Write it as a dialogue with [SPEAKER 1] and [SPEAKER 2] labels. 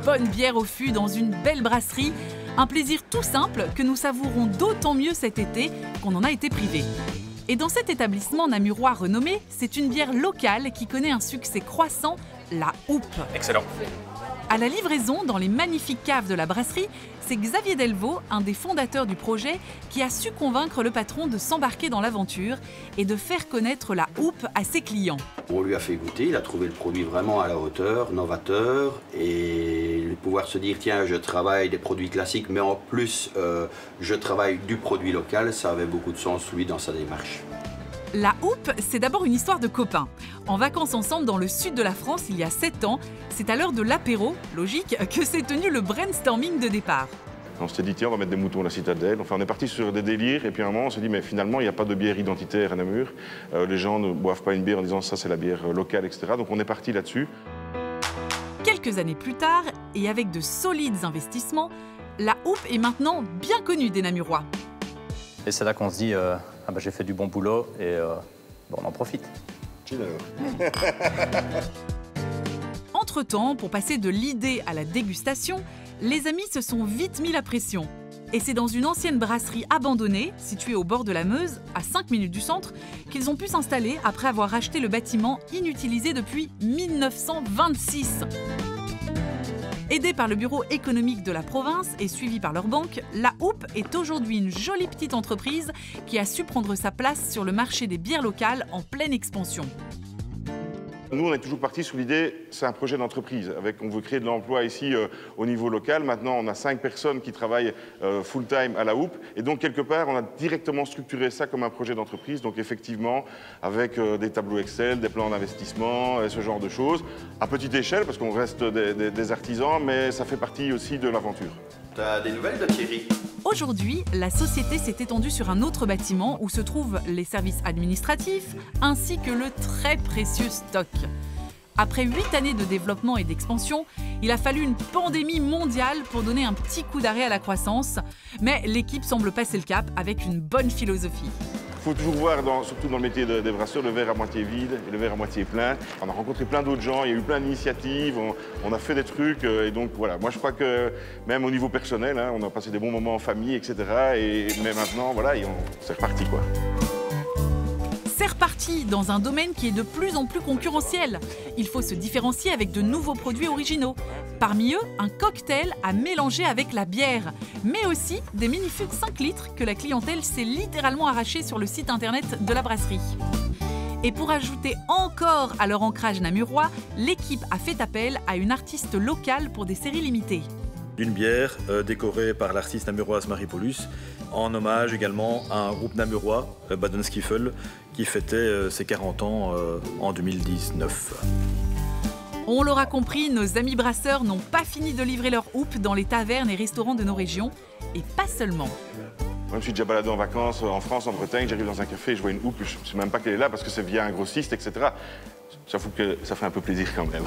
[SPEAKER 1] bonne bière au fût dans une belle brasserie. Un plaisir tout simple que nous savourons d'autant mieux cet été qu'on en a été privés. Et dans cet établissement namurois renommé, c'est une bière locale qui connaît un succès croissant, la Houppe.
[SPEAKER 2] Excellent.
[SPEAKER 1] À la livraison, dans les magnifiques caves de la brasserie, c'est Xavier Delvaux, un des fondateurs du projet, qui a su convaincre le patron de s'embarquer dans l'aventure et de faire connaître la Houppe à ses clients.
[SPEAKER 3] On lui a fait goûter, il a trouvé le produit vraiment à la hauteur, novateur, et pouvoir se dire tiens, je travaille des produits classiques, mais en plus je travaille du produit local, ça avait beaucoup de sens lui dans sa démarche.
[SPEAKER 1] La Houppe, c'est d'abord une histoire de copains. En vacances ensemble dans le sud de la France il y a 7 ans, c'est à l'heure de l'apéro, logique, que s'est tenu le brainstorming de départ.
[SPEAKER 4] On s'était dit, tiens, on va mettre des moutons à la citadelle. Enfin, on est parti sur des délires, et puis à un moment, on s'est dit, mais finalement, il n'y a pas de bière identitaire à Namur. Les gens ne boivent pas une bière en disant, ça, c'est la bière locale, etc. Donc, on est parti là-dessus.
[SPEAKER 1] Quelques années plus tard, et avec de solides investissements, la Houppe est maintenant bien connue des Namurois.
[SPEAKER 5] Et c'est là qu'on se dit, ah bah, j'ai fait du bon boulot, et bon, on en profite.
[SPEAKER 1] Entre-temps, pour passer de l'idée à la dégustation, les amis se sont vite mis la pression. Et c'est dans une ancienne brasserie abandonnée, située au bord de la Meuse, à 5 minutes du centre, qu'ils ont pu s'installer après avoir racheté le bâtiment inutilisé depuis 1926. Aidée par le bureau économique de la province et suivie par leur banque, la Houppe est aujourd'hui une jolie petite entreprise qui a su prendre sa place sur le marché des bières locales en pleine expansion.
[SPEAKER 4] Nous, on est toujours parti sur l'idée, c'est un projet d'entreprise. On veut créer de l'emploi ici au niveau local. Maintenant, on a 5 personnes qui travaillent full-time à la Houppe. Et donc, quelque part, on a directement structuré ça comme un projet d'entreprise. Donc, effectivement, avec des tableaux Excel, des plans d'investissement, et ce genre de choses. À petite échelle, parce qu'on reste des artisans, mais ça fait partie aussi de l'aventure.
[SPEAKER 3] T'as des nouvelles de Thierry ?
[SPEAKER 1] Aujourd'hui, la société s'est étendue sur un autre bâtiment où se trouvent les services administratifs ainsi que le très précieux stock. Après 8 années de développement et d'expansion, il a fallu une pandémie mondiale pour donner un petit coup d'arrêt à la croissance. Mais l'équipe semble passer le cap avec une bonne philosophie.
[SPEAKER 4] Il faut toujours voir, surtout dans le métier des brasseurs, le verre à moitié vide et le verre à moitié plein. On a rencontré plein d'autres gens, il y a eu plein d'initiatives, on a fait des trucs. Et donc voilà, moi je crois que même au niveau personnel, hein, on a passé des bons moments en famille, etc. Mais maintenant, voilà, c'est reparti, quoi.
[SPEAKER 1] C'est reparti dans un domaine qui est de plus en plus concurrentiel. Il faut se différencier avec de nouveaux produits originaux. Parmi eux, un cocktail à mélanger avec la bière, mais aussi des mini-fûts de 5 litres que la clientèle s'est littéralement arrachés sur le site internet de la brasserie. Et pour ajouter encore à leur ancrage namurois, l'équipe a fait appel à une artiste locale pour des séries limitées.
[SPEAKER 6] D'une bière décorée par l'artiste namuroise Marie Paulus, en hommage également à un groupe namurois, Badenskiffel, qui fêtait ses 40 ans en 2019.
[SPEAKER 1] On l'aura compris, nos amis brasseurs n'ont pas fini de livrer leur houppe dans les tavernes et restaurants de nos régions, et pas seulement.
[SPEAKER 4] Moi, je me suis déjà baladé en vacances en France, en Bretagne, j'arrive dans un café, je vois une houppe, je ne sais même pas qu'elle est là parce que c'est via un grossiste, etc. J'avoue que ça fait un peu plaisir quand même.